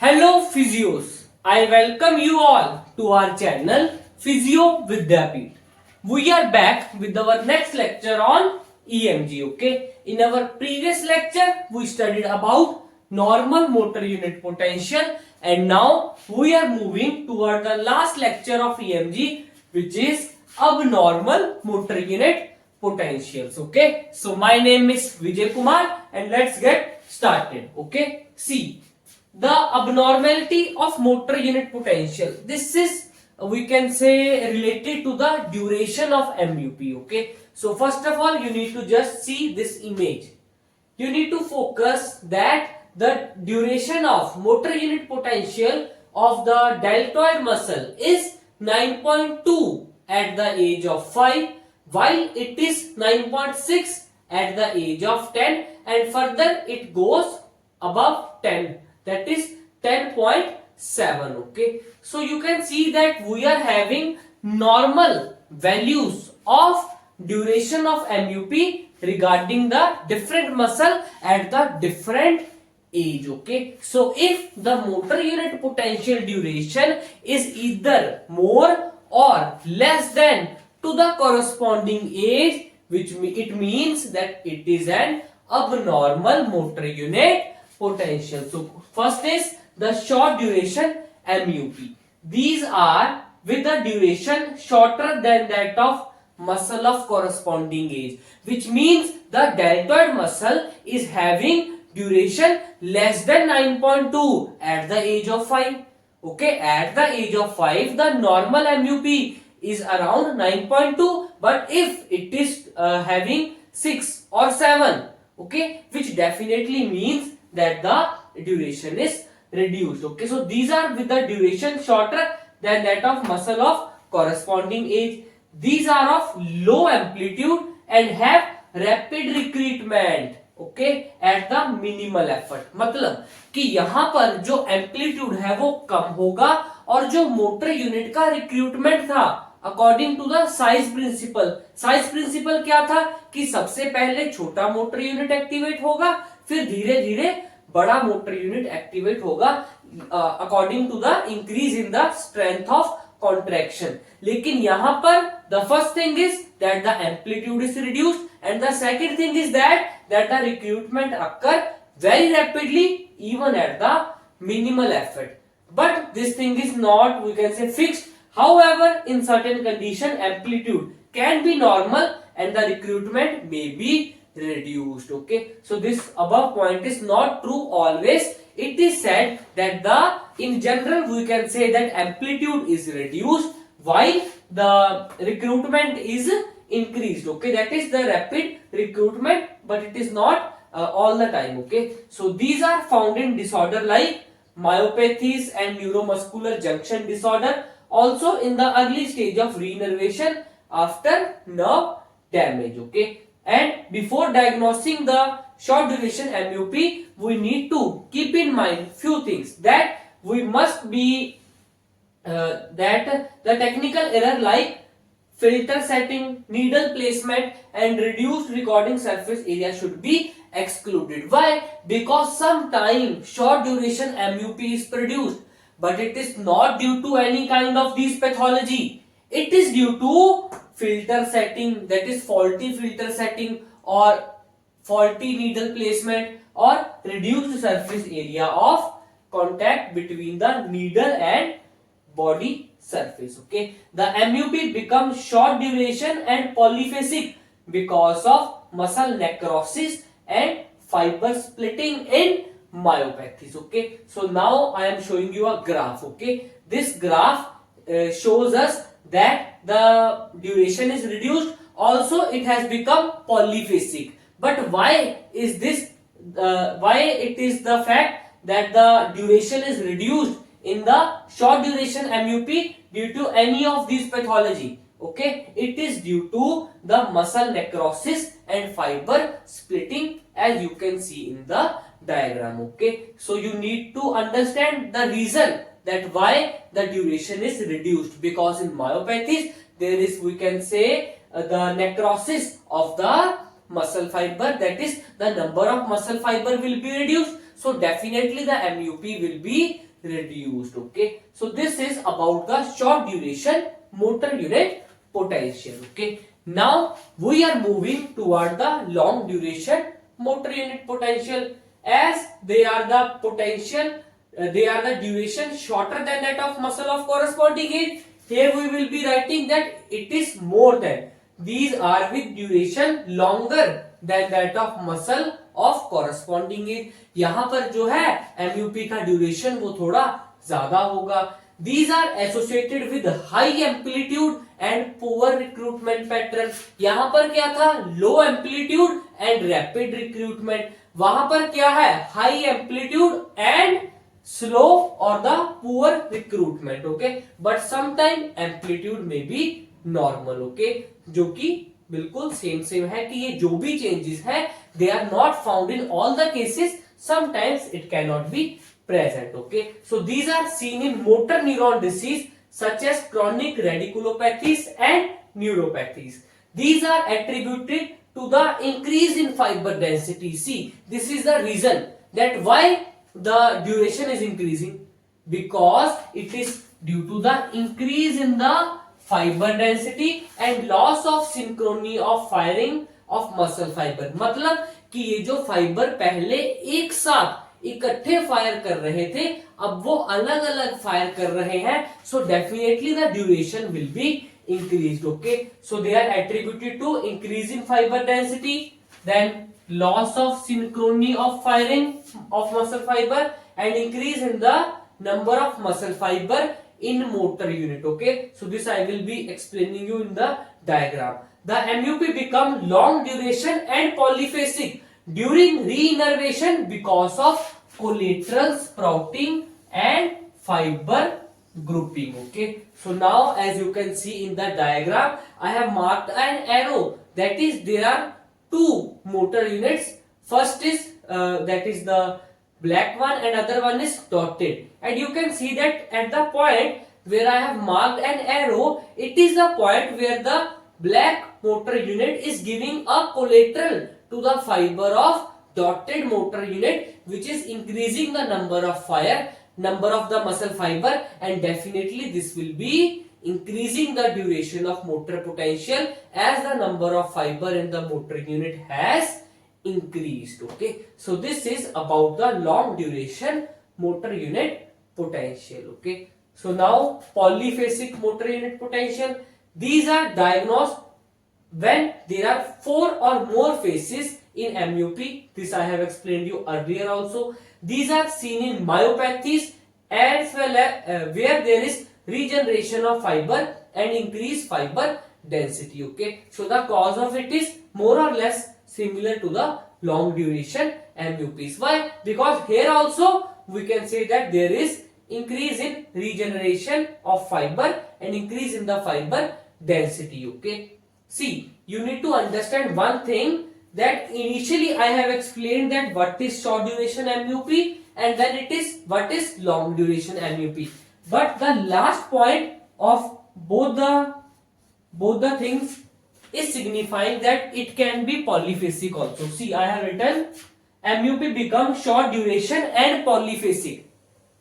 Hello physios, I welcome you all to our channel Physio Vidyapeeth. We are back with our next lecture on EMG. Okay, in our previous lecture we studied about normal motor unit potential, and now we are moving toward the last lecture of EMG, which is abnormal motor unit potentials. Okay, so my name is Vijay Kumar and let's get started. Okay, see the abnormality of motor unit potential. This is we can say related to the duration of MUP. Okay, so first of all you need to just see this image. You need to focus that the duration of motor unit potential of the deltoid muscle is 9.2 at the age of 5, while it is 9.6 at the age of 10, and further it goes above 10, that is 10.7. okay, so you can see that we are having normal values of duration of MUP regarding the different muscle at the different age. Okay, so if the motor unit potential duration is either more or less than to the corresponding age, which it means that it is an abnormal motor unit potential. So first is the short duration MUP. These are with the duration shorter than that of muscle of corresponding age, which means the deltoid muscle is having duration less than 9.2 at the age of 5. Okay, at the age of 5 the normal MUP is around 9.2, but if it is having 6 or 7, okay, which definitely means that the duration is reduced. Okay, so these are with the duration shorter than that of muscle of corresponding age. These are of low amplitude and have rapid recruitment. Okay at the minimal effort, मतलब कि यहां पर जो amplitude है वो कम होगा और जो मोटर यूनिट का रिक्रूटमेंट था according to the size principle. Size principle क्या था कि सबसे पहले छोटा मोटर यूनिट एक्टिवेट होगा, फिर धीरे धीरे बड़ा मोटर यूनिट एक्टिवेट होगा according to the increase in the strength of contraction. लेकिन यहां पर the first thing is that the amplitude is reduced and the second thing is that the recruitment occur very rapidly even at the minimal effort. But this thing is not, we can say, fixed. However, in certain condition amplitude can be normal and the recruitment may be reduced. Okay, so this above point is not true always. It is said that in general we can say that amplitude is reduced while the recruitment is increased. Okay, that is the rapid recruitment, but it is not all the time. Okay, so these are found in disorder like myopathies and neuromuscular junction disorder, also in the early stage of reinnervation after nerve damage. Okay, and before diagnosing the short duration MUP we need to keep in mind few things, that we must be that the technical error like filter setting, needle placement and reduced recording surface area should be excluded. Why? Because sometimes short duration MUP is produced, but it is not due to any kind of these pathology. It is due to filter setting, that is faulty filter setting or faulty needle placement or reduced surface area of contact between the needle and body surface. Okay, the MUP becomes short duration and polyphasic because of muscle necrosis and fiber splitting in myopathies. Okay, so now I am showing you a graph. Okay, this graph shows us that the duration is reduced, also it has become polyphasic. But why is this why it is the fact that the duration is reduced in the short duration MUP due to any of these pathology? Okay, it is due to the muscle necrosis and fiber splitting, as you can see in the diagram. Okay, so you need to understand the reason that why the duration is reduced, because in myopathies there is, we can say, the necrosis of the muscle fiber, that is the number of muscle fiber will be reduced, so definitely the MUP will be reduced. Okay, so this is about the short duration motor unit potential. Okay, now we are moving toward the long duration motor unit potential, as they are the potential, they are the duration shorter than that of muscle of corresponding age. Here we will be writing that it is more than. These are with duration longer than that of muscle of corresponding age. यहाँ पर जो है MUP का duration वो थोड़ा ज्यादा होगा. These are associated with high amplitude and poor recruitment pattern. यहाँ पर क्या था? Low amplitude and rapid recruitment. वहां पर क्या है? High amplitude and slow or the poor recruitment. Okay, but sometime amplitude may be normal. Okay, जो कि बिल्कुल सेम है कि ये जो भी चेंजेस है they are not found in all the cases. Sometimes it can not be present. Okay, so these are seen in motor neuron disease such as chronic radiculopathies and neuropathies. These are attributed to the increase in fiber density. See, this is the reason that why the duration is increasing, because it is due to the increase in the fiber density and loss of synchrony of firing of muscle fiber. मतलब कि ये जो fibre पहले एक साथ इकट्ठे fire कर रहे थे अब वो अलग अलग फायर कर रहे हैं. So definitely the duration will be increased. Okay, so they are attributed to increase in fiber density, then loss of synchrony of firing of muscle fiber, and increase in the number of muscle fiber in motor unit. Okay, so this I will be explaining you in the diagram. The MUP become long duration and polyphasic during reinnervation because of collateral sprouting and fiber grouping. Okay, so now as you can see in the diagram I have marked an arrow, that is there are two motor units. First is that is the black one and other one is dotted, and you can see that at the point where I have marked an arrow, it is the point where the black motor unit is giving a collateral to the fiber of dotted motor unit, which is increasing the number of the muscle fiber, and definitely this will be increasing the duration of motor potential as the number of fiber in the motor unit has increased. Okay, so this is about the long duration motor unit potential. Okay, so now polyphasic motor unit potential, these are diagnosed when there are 4 or more phases in MUP. This I have explained you earlier also. These are seen in myopathies as well as where there is regeneration of fiber and increased fiber density. Okay, so the cause of it is more or less similar to the long duration MUPs. Why? Because here also we can say that there is increase in regeneration of fiber and increase in the fiber density. Okay, see, you need to understand one thing, that initially I have explained that what is short duration MUP and then it is what is long duration MUP. But the last point of both the things is signifying that it can be polyphasic also. See, I have written MUP become short duration and polyphasic.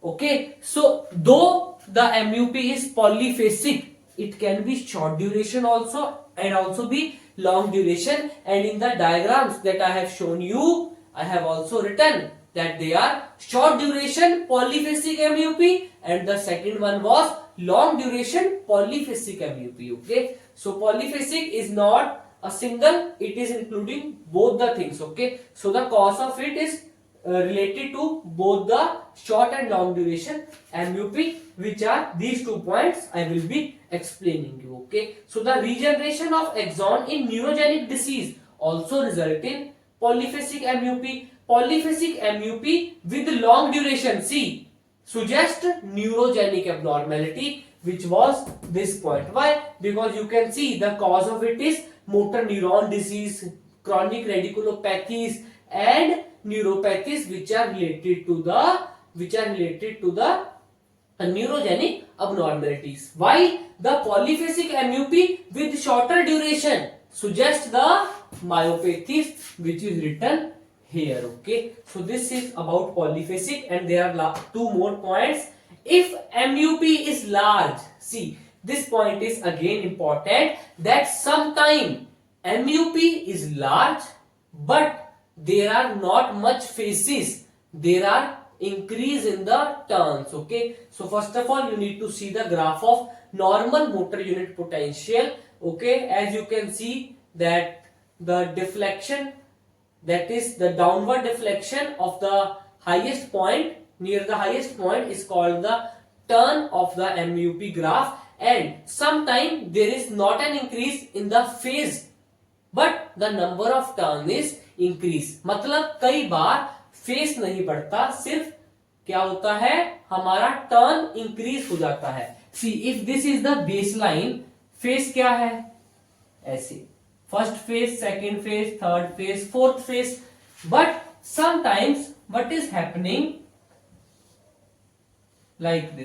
Okay, so though the MUP is polyphasic, it can be short duration also and also be long duration, and in the diagrams that I have shown you I have also written that they are short duration polyphasic MUP and the second one was long duration polyphasic MUP. Okay, so polyphasic is not a single, it is including both the things. Okay, so the cause of it is related to both the short and long duration MUP, which are these 2 points I will be explaining you. Okay, so the regeneration of axon in neurogenic disease also result in polyphasic MUP. Polyphasic MUP with long duration, see, suggest neurogenic abnormality, which was this point. Why? Because you can see the cause of it is motor neuron disease, chronic radiculopathies and neuropathies, which are related to the neurogenic abnormalities. Why? The polyphasic MUP with shorter duration suggests the myopathies, which is written here. Okay, so this is about polyphasic, and there are two more points. If MUP is large, see this point is again important, that sometime MUP is large but there are not much phases, there are increase in the turns. Okay, so first of all you need to see the graph of normal motor unit potential. Okay, as you can see that the deflection, that is the downward deflection of the highest point, near the highest point, is called the turn of the MUP graph, and sometime there is not an increase in the phase but the number of turn is increase. मतलब कई बार face नहीं बढ़ता, सिर्फ क्या होता है, हमारा turn increase हो जाता है. See if this is the base line, face क्या है, ऐसे first phase, second phase, third phase, fourth phase, but sometimes what is happening like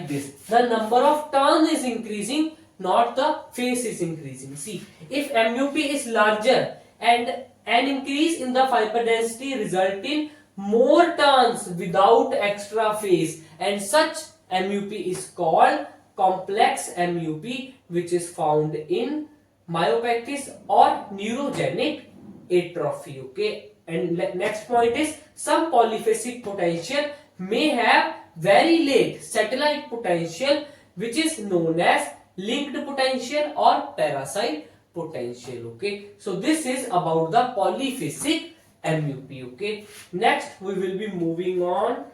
this, the number of turn is increasing, not the phase is increasing. See, if MUP is larger and an increase in the fiber density result in more turns without extra phase, and such MUP is called complex MUP, which is found in myopathies or neurogenic atrophy. Okay, and next point is some polyphasic potential may have very late satellite potential, which is known as linked potential or parasite potential. Okay, so this is about the polyphasic MUP. Okay, next we will be moving on.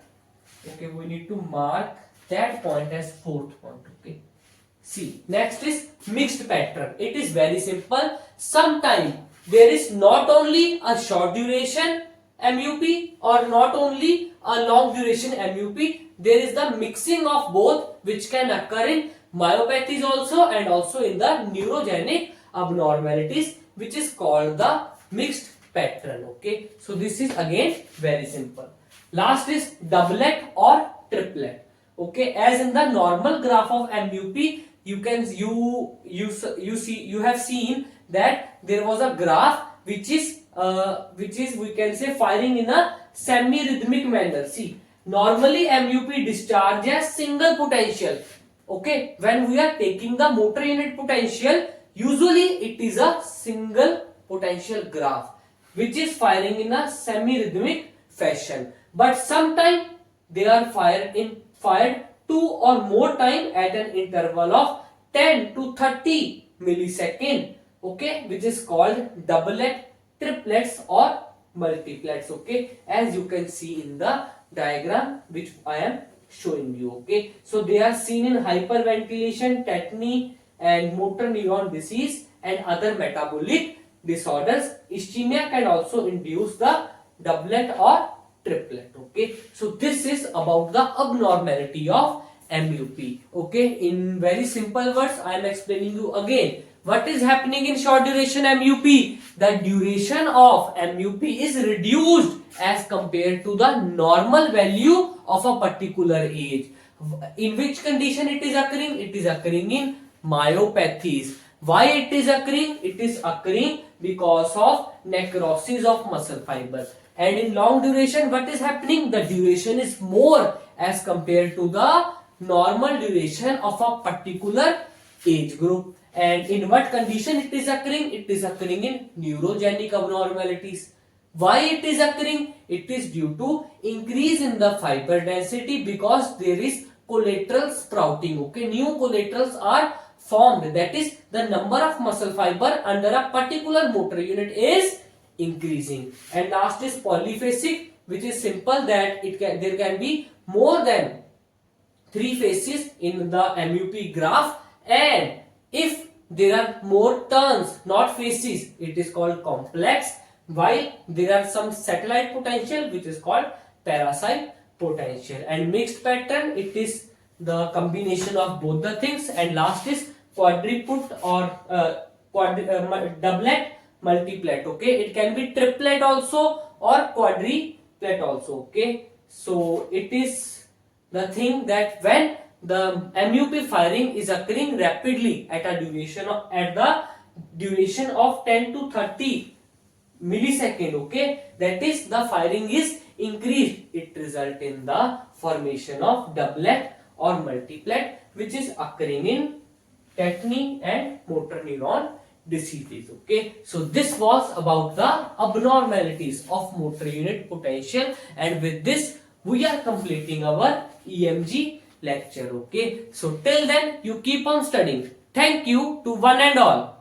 Okay, we need to mark that point as fourth point. Okay, see, next is mixed pattern. It is very simple. Sometime there is not only a short duration MUP or not only a long duration MUP, there is the mixing of both, which can occur in myopathies also and also in the neurogenic abnormalities, which is called the mixed pattern. Okay, so this is again very simple. Last is doublet or triplet. Okay, as in the normal graph of MUP, you have seen that there was a graph which is we can say firing in a semi-rhythmic manner. See, normally MUP discharges single potential. Okay, when we are taking the motor unit potential, usually it is a single potential graph which is firing in a semi-rhythmic fashion. But sometimes they are fired two or more time at an interval of 10 to 30 millisecond. Okay, which is called doublet, triplets or multiplets. Okay, as you can see in the diagram which I am showing you. Okay, so they are seen in hyperventilation, tetany and motor neuron disease and other metabolic disorders. Ischemia can also induce the doublet or triplet. Okay, so this is about the abnormality of MUP. Okay, in very simple words I am explaining you again. What is happening in short duration MUP? The duration of MUP is reduced as compared to the normal value of a particular age. In which condition it is occurring? It is occurring in myopathies. Why it is occurring? It is occurring because of necrosis of muscle fiber. And in long duration, what is happening? The duration is more as compared to the normal duration of a particular age group. And in what condition it is occurring? It is occurring in neurogenic abnormalities. Why it is occurring? It is due to increase in the fiber density because there is collateral sprouting. Okay, new collaterals are formed. That is, the number of muscle fiber under a particular motor unit is increasing. And last is polyphasic, which is simple, that there can be more than 3 phases in the MUP graph, and if there are more turns, not phases, it is called complex, while there are some satellite potential which is called parasite potential. And mixed pattern, it is the combination of both the things. And last is quadruplet or doublet, multiplet. Okay, it can be triplet also or quadruplet also. Okay, so it is the thing that when the MUP firing is occurring rapidly at a duration of, at the duration of 10 to 30 millisecond, okay, that is the firing is increased, it result in the formation of doublet or multiplet, which is occurring in tetany and motor neuron diseases. Okay, so this was about the abnormalities of motor unit potential, and with this we are completing our EMG lecture. Okay, so till then you keep on studying. Thank you to one and all.